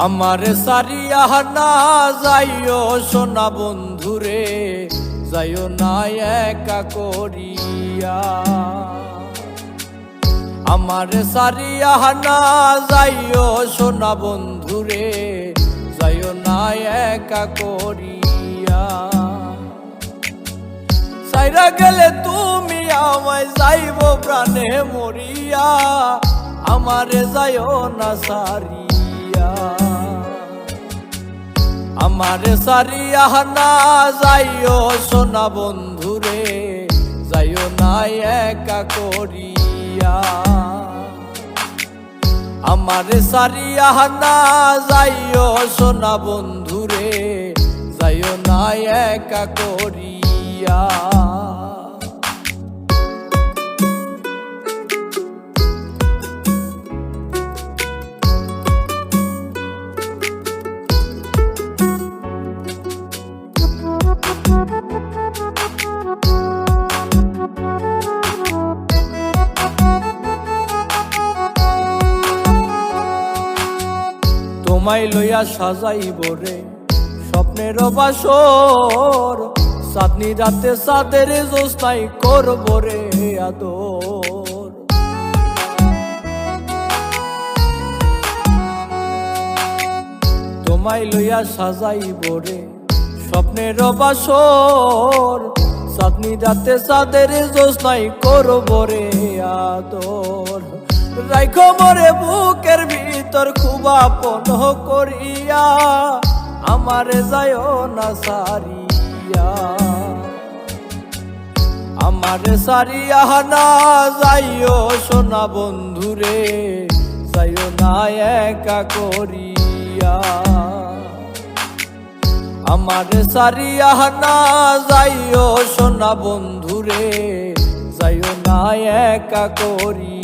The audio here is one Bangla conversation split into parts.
আমারে সারিয়া না যাইও সোনা বন্ধুরে, যাইও না একা করিয়া। আমারে সারিয়া না যাইও সোনা বন্ধুরে, যাইও না একা করিয়া। সাইরা গেলে তুমি আমায় যাইব প্রাণে মরিয়া, আমারে যাইও না সারিয়া। আমারে সারিয়া না যাইও সোনা বন্ধুরে, যাইও না একা করিয়া। আমারে সারিয়া না যাইও সোনা বন্ধুরে, যাইও না একা করিয়া। তোমায় লইয়া সাজাইব রে স্বপ্নের বাসর, চাঁদনি রাতে চাঁদের জ্যোৎস্নায় করব রে আদর। তোমায় লইয়া সাজাইব রে স্বপ্নের বাসর, চাঁদনি রাতে চাঁদের জ্যোৎস্নায় করব রে আদর। রাইখো মোরে বুকের ভিতর খুব আপন করিয়া, আমারে যাইও না সারিয়া। আমারে সারিয়া না যাইও সোনা বন্ধুরে, যাইও না একা করিয়া। আমারে সারিয়া না যাইও সোনা বন্ধুরে, যাইও না একা করিয়া।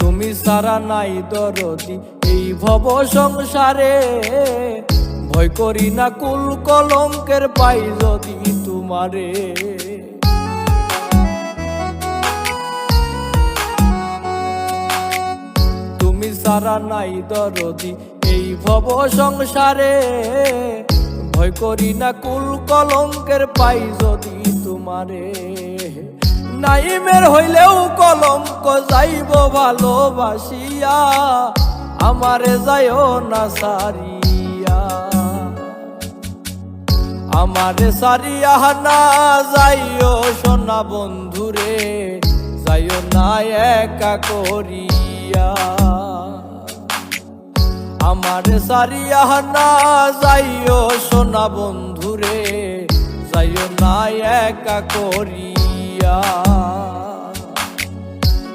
তুমি সারা নাই দরদি এই ভব সংসারে, ভয় করি না কুল কলঙ্কের পাই যদি তোমারে। তুমি সারা নাই দরদি এই ভব সংসারে, ভয় করি না কুল কলঙ্কের পাই যদি তোমারে। নাইমের হইলেও কলঙ্ক যাইব ভালোবাসিয়া, আমারে যাইও না সারিয়া। আমারে সারিয়া না যাইও সোনা বন্ধুরে, যাইও না একা করিয়া। আমারে সারিয়া না যাইও সোনা বন্ধুরে, যাইও না একা করিয়া।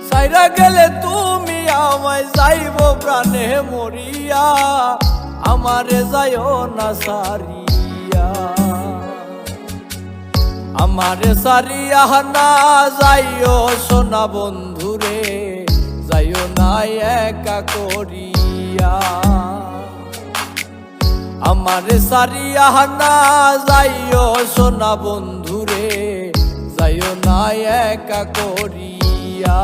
সাইরা গেলে তুমি আমায় যাইব প্রাণে মরিয়া, আমারে যাইও না সারিয়া। আমারে সারিয়া না যাইও সোনা বন্ধুরে, যাইও না একা করিয়া। আমারে সারিয়া না যাইও সোনা বন্ধুরে, যাইও না একা করিয়া।